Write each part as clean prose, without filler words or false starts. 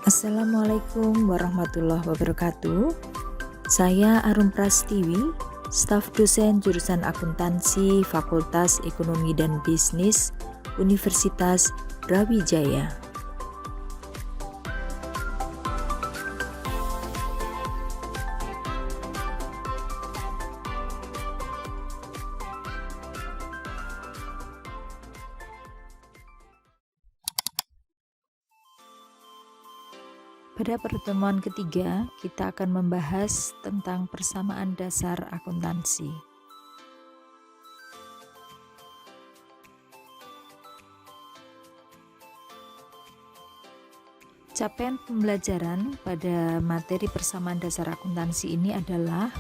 Assalamualaikum warahmatullahi wabarakatuh. Saya Arum Prastiwi, staf dosen jurusan akuntansi Fakultas Ekonomi dan Bisnis Universitas Brawijaya. Pada pertemuan ketiga, kita akan membahas tentang persamaan dasar akuntansi. Capaian pembelajaran pada materi persamaan dasar akuntansi ini adalah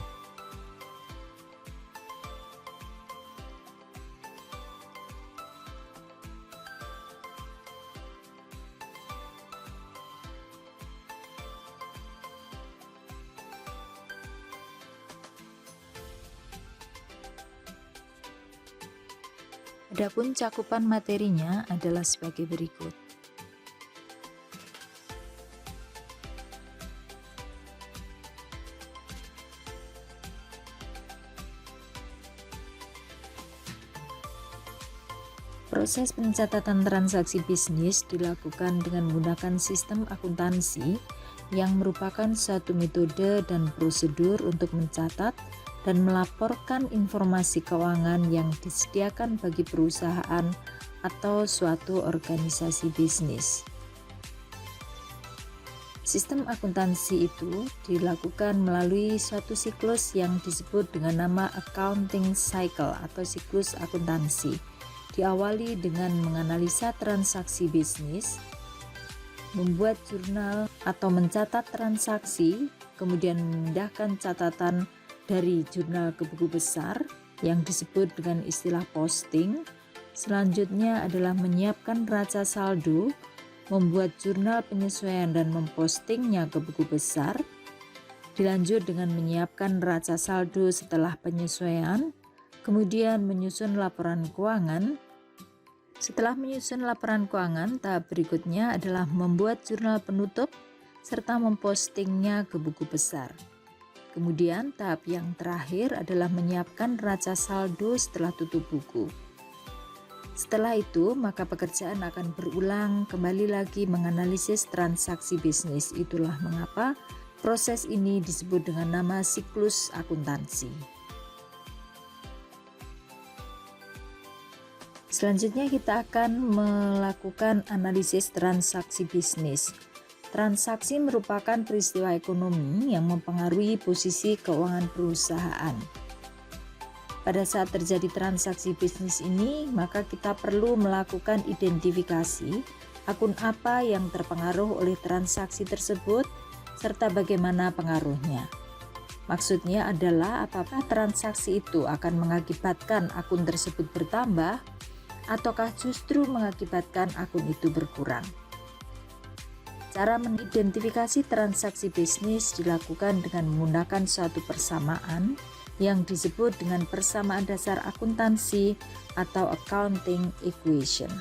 adapun cakupan materinya adalah sebagai berikut. Proses pencatatan transaksi bisnis dilakukan dengan menggunakan sistem akuntansi yang merupakan suatu metode dan prosedur untuk mencatat dan melaporkan informasi keuangan yang disediakan bagi perusahaan atau suatu organisasi bisnis. Sistem akuntansi itu dilakukan melalui suatu siklus yang disebut dengan nama accounting cycle atau siklus akuntansi. Diawali dengan menganalisa transaksi bisnis, membuat jurnal atau mencatat transaksi, kemudian memindahkan catatan dari jurnal ke buku besar yang disebut dengan istilah posting. Selanjutnya adalah menyiapkan neraca saldo, membuat jurnal penyesuaian dan mempostingnya ke buku besar. Dilanjut dengan menyiapkan neraca saldo setelah penyesuaian, kemudian menyusun laporan keuangan. Setelah menyusun laporan keuangan, tahap berikutnya adalah membuat jurnal penutup serta mempostingnya ke buku besar. Kemudian tahap yang terakhir adalah menyiapkan neraca saldo setelah tutup buku. Setelah itu, maka pekerjaan akan berulang kembali lagi menganalisis transaksi bisnis. Itulah mengapa proses ini disebut dengan nama siklus akuntansi. Selanjutnya kita akan melakukan analisis transaksi bisnis. Transaksi merupakan peristiwa ekonomi yang mempengaruhi posisi keuangan perusahaan. Pada saat terjadi transaksi bisnis ini, maka kita perlu melakukan identifikasi akun apa yang terpengaruh oleh transaksi tersebut, serta bagaimana pengaruhnya. Maksudnya adalah apakah transaksi itu akan mengakibatkan akun tersebut bertambah, ataukah justru mengakibatkan akun itu berkurang. Cara mengidentifikasi transaksi bisnis dilakukan dengan menggunakan suatu persamaan yang disebut dengan persamaan dasar akuntansi atau accounting equation.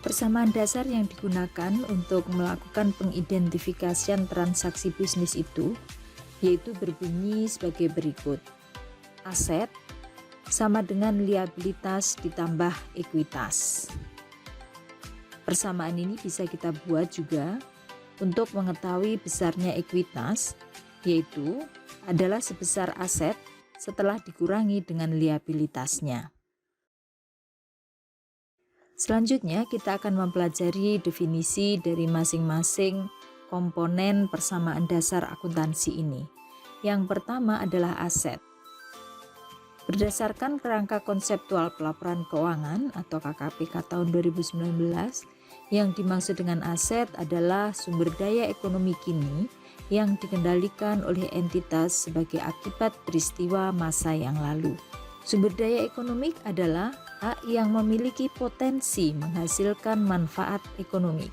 Persamaan dasar yang digunakan untuk melakukan pengidentifikasian transaksi bisnis itu yaitu berbunyi sebagai berikut. Aset sama dengan liabilitas ditambah ekuitas. Persamaan ini bisa kita buat juga untuk mengetahui besarnya ekuitas, yaitu adalah sebesar aset setelah dikurangi dengan liabilitasnya. Selanjutnya kita akan mempelajari definisi dari masing-masing komponen persamaan dasar akuntansi ini. Yang pertama adalah aset. Berdasarkan kerangka konseptual pelaporan keuangan atau KKPK tahun 2019, yang dimaksud dengan aset adalah sumber daya ekonomi kini yang dikendalikan oleh entitas sebagai akibat peristiwa masa yang lalu. Sumber daya ekonomi adalah hak yang memiliki potensi menghasilkan manfaat ekonomi.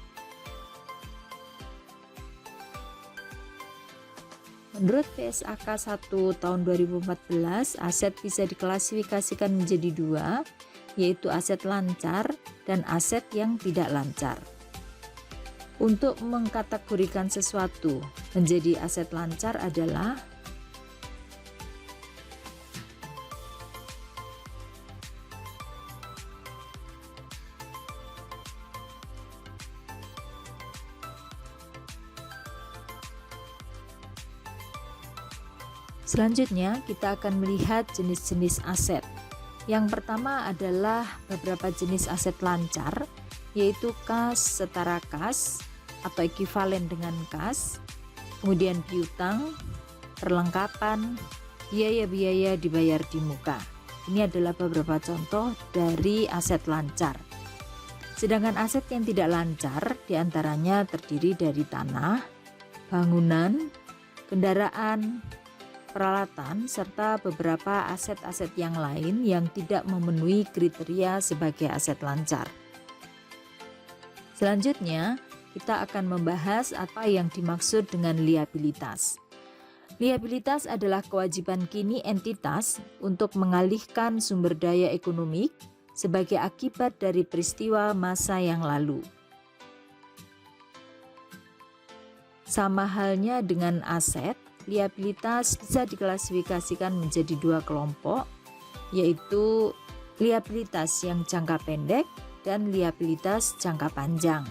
Menurut PSAK 1 tahun 2014, aset bisa diklasifikasikan menjadi dua, yaitu aset lancar dan aset yang tidak lancar. Untuk mengkategorikan sesuatu menjadi aset lancar adalah selanjutnya kita akan melihat jenis-jenis aset. Yang pertama adalah beberapa jenis aset lancar, yaitu kas setara kas atau ekuivalen dengan kas, kemudian piutang, perlengkapan, biaya-biaya dibayar di muka. Ini adalah beberapa contoh dari aset lancar. Sedangkan aset yang tidak lancar diantaranya terdiri dari tanah, bangunan, kendaraan, peralatan, serta beberapa aset-aset yang lain yang tidak memenuhi kriteria sebagai aset lancar. Selanjutnya, kita akan membahas apa yang dimaksud dengan liabilitas. Liabilitas adalah kewajiban kini entitas untuk mengalihkan sumber daya ekonomi sebagai akibat dari peristiwa masa yang lalu. Sama halnya dengan aset, liabilitas bisa diklasifikasikan menjadi dua kelompok, yaitu liabilitas yang jangka pendek dan liabilitas jangka panjang.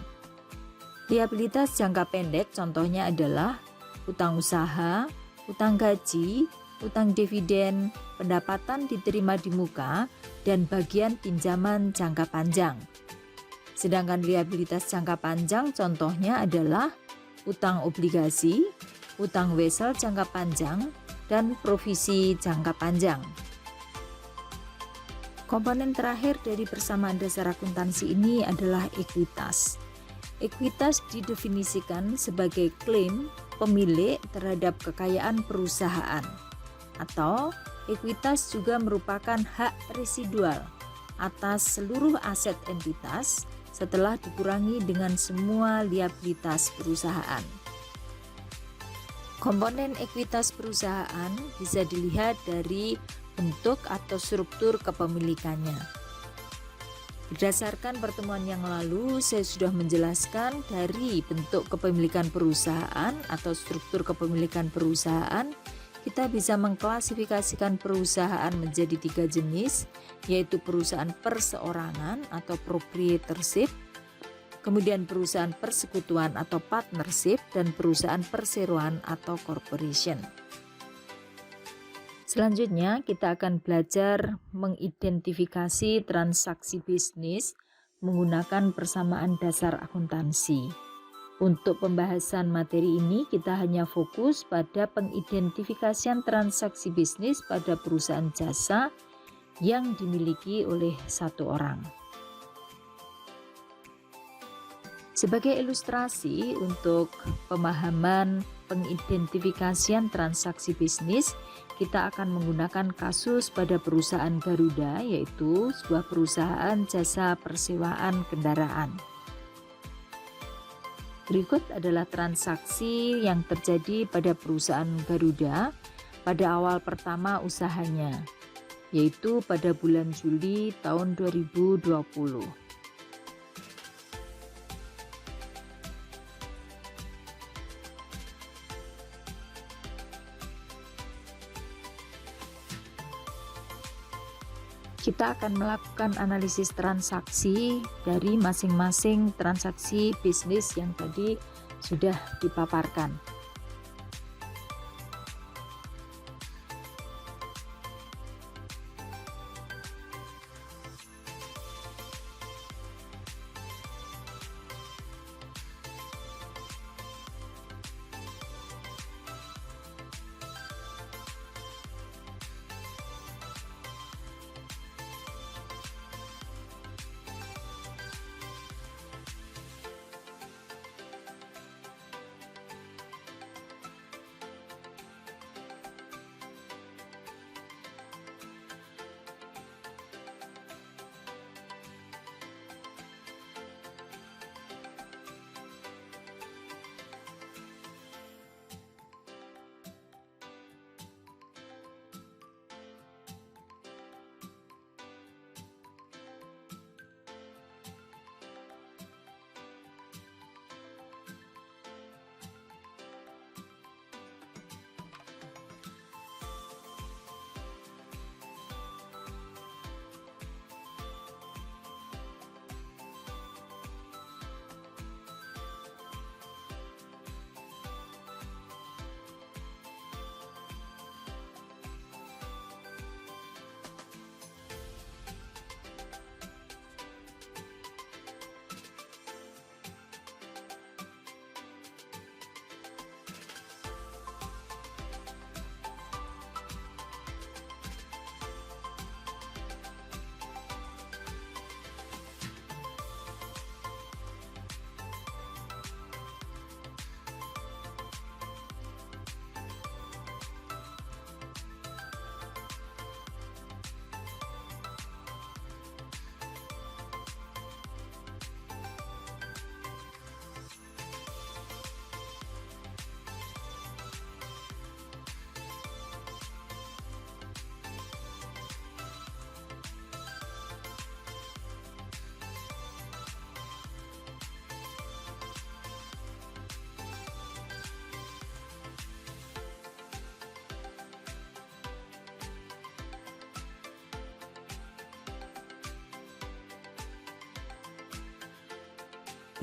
Liabilitas jangka pendek contohnya adalah utang usaha, utang gaji, utang dividen, pendapatan diterima di muka, dan bagian pinjaman jangka panjang. Sedangkan liabilitas jangka panjang contohnya adalah utang obligasi, utang wesel jangka panjang, dan provisi jangka panjang. Komponen terakhir dari persamaan dasar akuntansi ini adalah ekuitas. Ekuitas didefinisikan sebagai klaim pemilik terhadap kekayaan perusahaan, atau ekuitas juga merupakan hak residual atas seluruh aset entitas setelah dikurangi dengan semua liabilitas perusahaan. Komponen ekuitas perusahaan bisa dilihat dari bentuk atau struktur kepemilikannya. Berdasarkan pertemuan yang lalu, saya sudah menjelaskan dari bentuk kepemilikan perusahaan atau struktur kepemilikan perusahaan, kita bisa mengklasifikasikan perusahaan menjadi 3 jenis, yaitu perusahaan perseorangan atau proprietorship, kemudian perusahaan persekutuan atau partnership, dan perusahaan perseroan atau corporation. Selanjutnya kita akan belajar mengidentifikasi transaksi bisnis menggunakan persamaan dasar akuntansi. Untuk pembahasan materi ini kita hanya fokus pada pengidentifikasian transaksi bisnis pada perusahaan jasa yang dimiliki oleh satu orang. Sebagai ilustrasi untuk pemahaman pengidentifikasian transaksi bisnis, kita akan menggunakan kasus pada perusahaan Garuda, yaitu sebuah perusahaan jasa persewaan kendaraan. Berikut adalah transaksi yang terjadi pada perusahaan Garuda pada awal pertama usahanya, yaitu pada bulan Juli tahun 2020. Kita akan melakukan analisis transaksi dari masing-masing transaksi bisnis yang tadi sudah dipaparkan.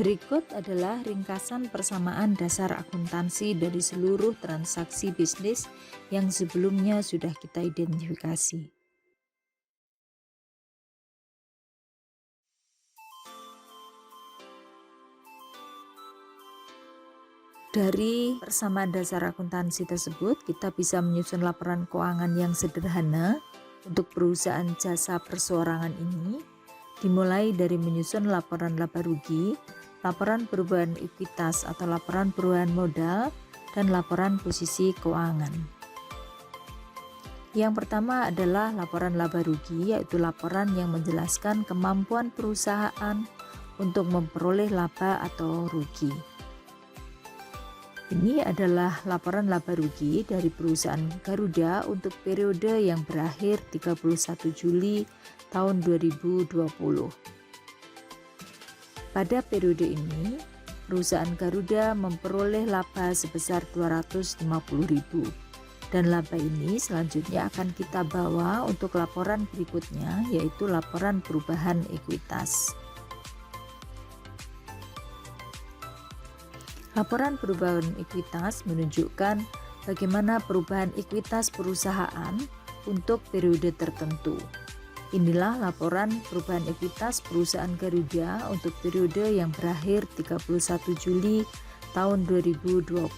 Berikut adalah ringkasan persamaan dasar akuntansi dari seluruh transaksi bisnis yang sebelumnya sudah kita identifikasi. Dari persamaan dasar akuntansi tersebut, kita bisa menyusun laporan keuangan yang sederhana untuk perusahaan jasa perseorangan ini, dimulai dari menyusun laporan laba rugi, laporan perubahan ekuitas atau laporan perubahan modal, dan laporan posisi keuangan. Yang pertama adalah laporan laba rugi, yaitu laporan yang menjelaskan kemampuan perusahaan untuk memperoleh laba atau rugi. Ini adalah laporan laba rugi dari perusahaan Garuda untuk periode yang berakhir 31 Juli tahun 2020. Pada periode ini, perusahaan Garuda memperoleh laba sebesar 250.000 dan laba ini selanjutnya akan kita bawa untuk laporan berikutnya, yaitu laporan perubahan ekuitas. Laporan perubahan ekuitas menunjukkan bagaimana perubahan ekuitas perusahaan untuk periode tertentu. Inilah laporan perubahan ekuitas perusahaan Garuda untuk periode yang berakhir 31 Juli tahun 2020.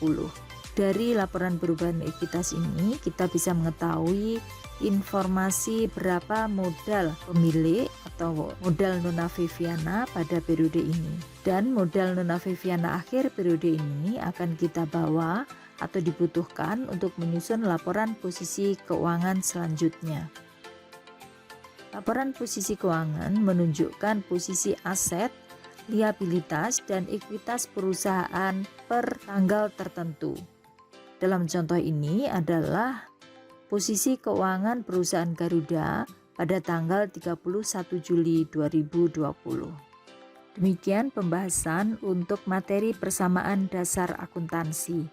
Dari laporan perubahan ekuitas ini kita bisa mengetahui informasi berapa modal pemilik atau modal Nona Viviana pada periode ini, dan modal Nona Viviana akhir periode ini akan kita bawa atau dibutuhkan untuk menyusun laporan posisi keuangan selanjutnya. Laporan posisi keuangan menunjukkan posisi aset, liabilitas, dan ekuitas perusahaan per tanggal tertentu. Dalam contoh ini adalah posisi keuangan perusahaan Garuda pada tanggal 31 Juli 2020. Demikian pembahasan untuk materi persamaan dasar akuntansi.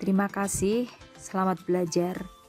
Terima kasih, selamat belajar.